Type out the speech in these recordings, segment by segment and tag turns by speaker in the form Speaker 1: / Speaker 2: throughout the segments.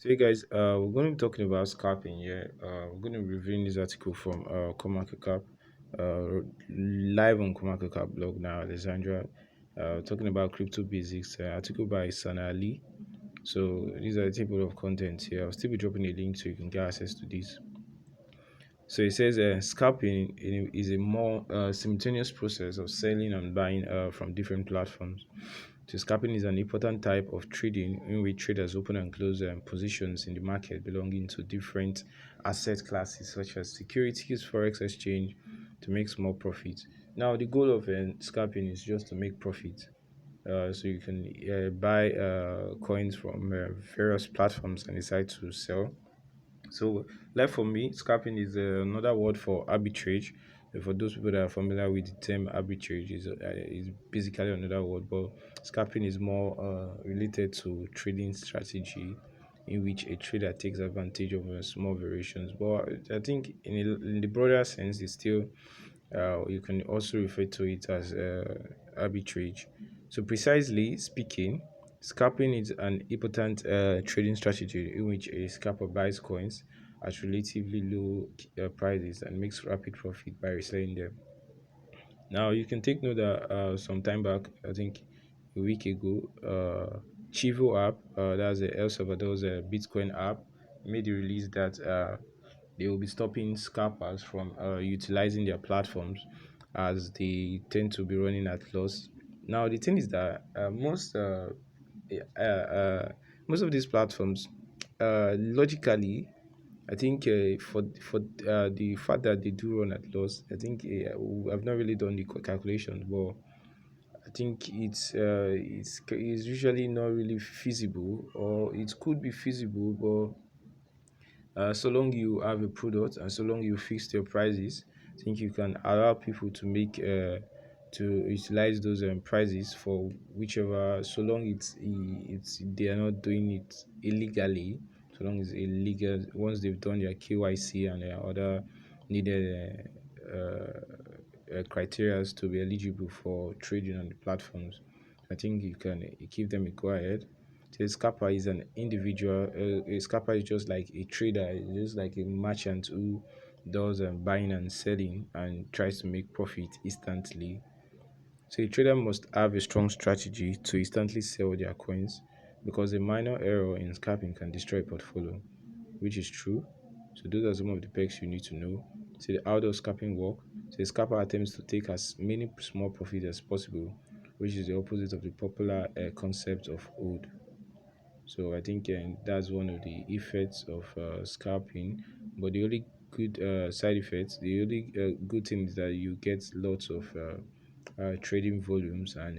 Speaker 1: So, hey guys, we're going to be talking about scalping here. We're going to be reviewing this article from CoinMarketCap, live on CoinMarketCap blog now, Alexandria, talking about crypto basics. Article by Sana Ali. So, these are the table of contents here. I'll still be dropping a link so you can get access to this. So, it says scalping is a more simultaneous process of selling and buying from different platforms. So scalping is an important type of trading in which traders open and close positions in the market belonging to different asset classes such as securities, forex exchange to make small profits. Now, the goal of scalping is just to make profit. So you can buy coins from various platforms and decide to sell. So, like for me, scalping is another word for arbitrage. For those people that are familiar with the term arbitrage, is basically another word, but scalping is more related to trading strategy in which a trader takes advantage of small variations. But I think in the broader sense, it's still you can also refer to it as arbitrage. So, precisely speaking, scalping is an important trading strategy in which a scalper buys coins at relatively low prices and makes rapid profit by reselling them. Now, you can take note that some time back, I think a week ago, Chivo app, that's the El Salvador's Bitcoin app, made the release that they will be stopping scalpers from utilizing their platforms as they tend to be running at loss. Now, the thing is that most of these platforms, logically, I think for the fact that they do run at loss, I think I've not really done the calculations, but I think it's usually not really feasible, or it could be feasible, but so long you have a product and so long you fix your prices, I think you can allow people to make to utilize those prices for whichever, so long it's they are not doing it illegally, so long as illegal once they've done their KYC and their other needed criteria to be eligible for trading on the platforms. I think you can give them a go ahead. So a scalper is an individual. A scalper is just like a trader, it's just like a merchant who does buying and selling and tries to make profit instantly. So a trader must have a strong strategy to instantly sell their coins because a minor error in scalping can destroy a portfolio, which is true. So those are some of the perks you need to know. So the how does scalping work? So the scalper attempts to take as many small profits as possible, which is the opposite of the popular concept of hold. So I think that's one of the effects of scalping. But the only good side effects, the only good thing is that you get lots of trading volumes and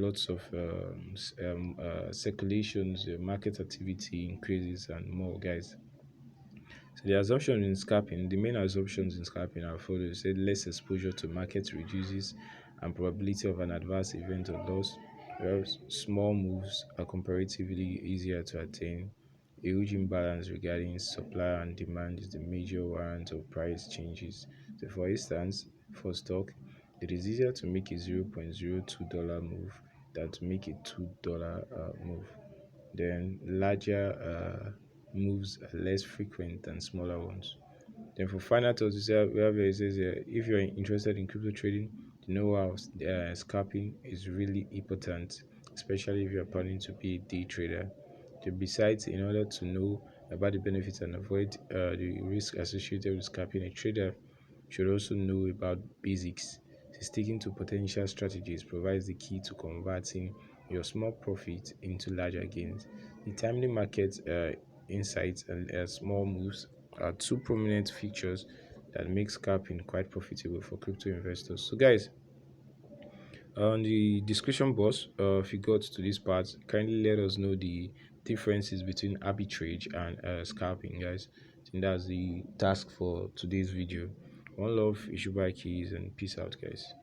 Speaker 1: lots of circulations, market activity increases, and more, guys. So the assumption in scalping, the main assumptions in scalping are followed. Say less exposure to market reduces and probability of an adverse event or loss, whereas small moves are comparatively easier to attain. A huge imbalance regarding supply and demand is the major warrant of price changes. So for instance, for stock, it is easier to make a $0.02 move than to make a $2 move. Then larger moves are less frequent than smaller ones. Then for final thoughts, we have it says if you're interested in crypto trading, the know-how of scalping is really important, especially if you're planning to be a day trader. Then besides, in order to know about the benefits and avoid the risk associated with scalping, a trader should also know about basics. So sticking to potential strategies provides the key to converting your small profit into larger gains. The timely market insights and small moves are two prominent features that make scalping quite profitable for crypto investors. So, guys, on the description box, if you got to this part, kindly let us know the differences between arbitrage and scalping, guys. I think that's the task for today's video. One love, issue by keys, and peace out, guys.